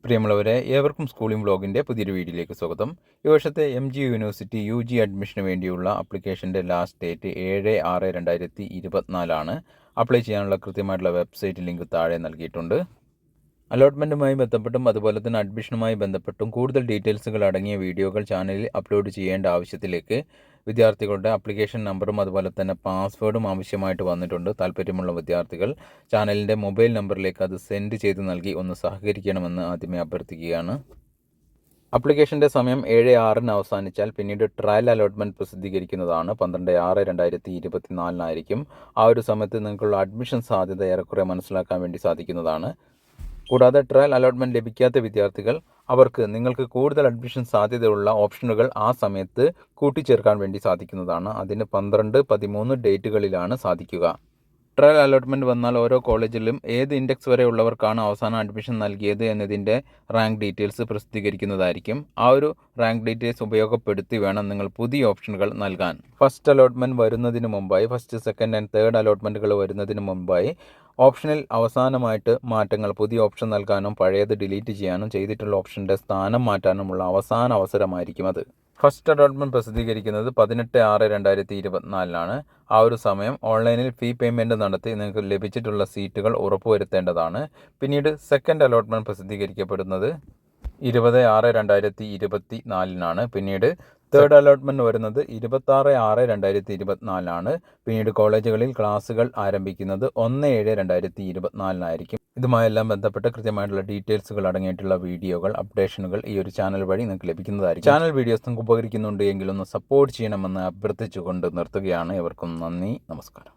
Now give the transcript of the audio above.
പ്രിയമുള്ളവരെ, ഏവർക്കും സ്കൂളിംഗ് വ്ലോഗിൻ്റെ പുതിയൊരു വീഡിയോയിലേക്ക് സ്വാഗതം. ഈ വർഷത്തെ MG യൂണിവേഴ്സിറ്റി UG അഡ്മിഷന് വേണ്ടിയുള്ള ആപ്ലിക്കേഷൻ്റെ ലാസ്റ്റ് ഡേറ്റ് 7/6/2024 ആണ്. അപ്ലൈ ചെയ്യാനുള്ള കൃത്യമായിട്ടുള്ള വെബ്സൈറ്റ് ലിങ്ക് താഴെ നൽകിയിട്ടുണ്ട്. അലോട്ട്മെൻറ്റുമായി ബന്ധപ്പെട്ടും അതുപോലെ തന്നെ അഡ്മിഷനുമായി ബന്ധപ്പെട്ടും കൂടുതൽ ഡീറ്റെയിൽസുകൾ അടങ്ങിയ വീഡിയോകൾ ചാനലിൽ അപ്ലോഡ് ചെയ്യേണ്ട ആവശ്യത്തിലേക്ക് വിദ്യാർത്ഥികളുടെ ആപ്ലിക്കേഷൻ നമ്പറും അതുപോലെ തന്നെ പാസ്വേഡും ആവശ്യമായിട്ട് വന്നിട്ടുണ്ട്. താല്പര്യമുള്ള വിദ്യാർത്ഥികൾ ചാനലിൻ്റെ മൊബൈൽ നമ്പറിലേക്ക് അത് സെൻഡ് ചെയ്ത് നൽകി ഒന്ന് സഹകരിക്കണമെന്ന് ആദ്യമേ അഭ്യർത്ഥിക്കുകയാണ്. ആപ്ലിക്കേഷൻ്റെ സമയം 7/6 അവസാനിച്ചാൽ പിന്നീട് ട്രയൽ അലോട്ട്മെൻറ്റ് പ്രസിദ്ധീകരിക്കുന്നതാണ്. 12/6/2024 ആ ഒരു സമയത്ത് നിങ്ങൾക്കുള്ള അഡ്മിഷൻ സാധ്യത ഏറെക്കുറെ മനസ്സിലാക്കാൻ വേണ്ടി സാധിക്കുന്നതാണ്. കൂടാതെ ട്രയൽ അലോട്ട്മെൻറ്റ് ലഭിക്കാത്ത വിദ്യാർത്ഥികൾ അവർക്ക് നിങ്ങൾക്ക് കൂടുതൽ അഡ്മിഷൻ സാധ്യതയുള്ള ഓപ്ഷനുകൾ ആ സമയത്ത് കൂട്ടിച്ചേർക്കാൻ വേണ്ടി സാധിക്കുന്നതാണ്. അതിന് 12, 13 ഡേറ്റുകളിലാണ് സാധിക്കുക. ട്രയൽ അലോട്ട്മെൻറ്റ് വന്നാൽ ഓരോ കോളേജിലും ഏത് ഇൻഡെക്സ് വരെ ഉള്ളവർക്കാണ് അവസാന അഡ്മിഷൻ നൽകിയത് എന്നതിൻ്റെ റാങ്ക് ഡീറ്റെയിൽസ് പ്രസിദ്ധീകരിക്കുന്നതായിരിക്കും. ആ ഒരു റാങ്ക് ഡീറ്റെയിൽസ് ഉപയോഗപ്പെടുത്തി വേണം നിങ്ങൾ പുതിയ ഓപ്ഷനുകൾ നൽകാൻ. ഫസ്റ്റ് അലോട്ട്മെൻറ്റ് വരുന്നതിന് മുമ്പായി, ഫസ്റ്റ്, സെക്കൻഡ് ആൻഡ് തേർഡ് അലോട്ട്മെൻറ്റുകൾ വരുന്നതിന് മുമ്പായി ഓപ്ഷനിൽ അവസാനമായിട്ട് മാറ്റങ്ങൾ, പുതിയ ഓപ്ഷൻ നൽകാനും പഴയത് ഡിലീറ്റ് ചെയ്യാനും ചെയ്തിട്ടുള്ള ഓപ്ഷൻ്റെ സ്ഥാനം മാറ്റാനുമുള്ള അവസാന അവസരമായിരിക്കും അത്. ഫസ്റ്റ് അലോട്ട്മെൻറ്റ് പ്രസിദ്ധീകരിക്കുന്നത് 18/6/2024 ആ ഒരു സമയം ഓൺലൈനിൽ ഫീ പേയ്മെൻറ്റ് നടത്തി നിങ്ങൾക്ക് ലഭിച്ചിട്ടുള്ള സീറ്റുകൾ ഉറപ്പുവരുത്തേണ്ടതാണ്. പിന്നീട് സെക്കൻഡ് അലോട്ട്മെൻറ്റ് പ്രസിദ്ധീകരിക്കപ്പെടുന്നത് 20/6/2024 പിന്നീട് തേർഡ് അലോട്ട്മെൻറ്റ് വരുന്നത് 26/6/2024 പിന്നീട് കോളേജുകളിൽ ക്ലാസ്സുകൾ ആരംഭിക്കുന്നത് 1/7/2024 ഇതുമായെല്ലാം ബന്ധപ്പെട്ട് കൃത്യമായിട്ടുള്ള ഡീറ്റെയിൽസുകൾ അടങ്ങിയിട്ടുള്ള വീഡിയോകൾ, അപ്ഡേഷനുകൾ ഈ ഒരു ചാനൽ വഴി നിങ്ങൾക്ക് ലഭിക്കുന്നതായിരിക്കും. ചാനൽ വീഡിയോസ് നിങ്ങൾക്ക് ഉപകരിക്കുന്നുണ്ട് എങ്കിൽ ഒന്ന് സപ്പോർട്ട് ചെയ്യണമെന്ന് അഭ്യർത്ഥിച്ചുകൊണ്ട് നിർത്തുകയാണ്. എവർക്കും നന്ദി, നമസ്കാരം.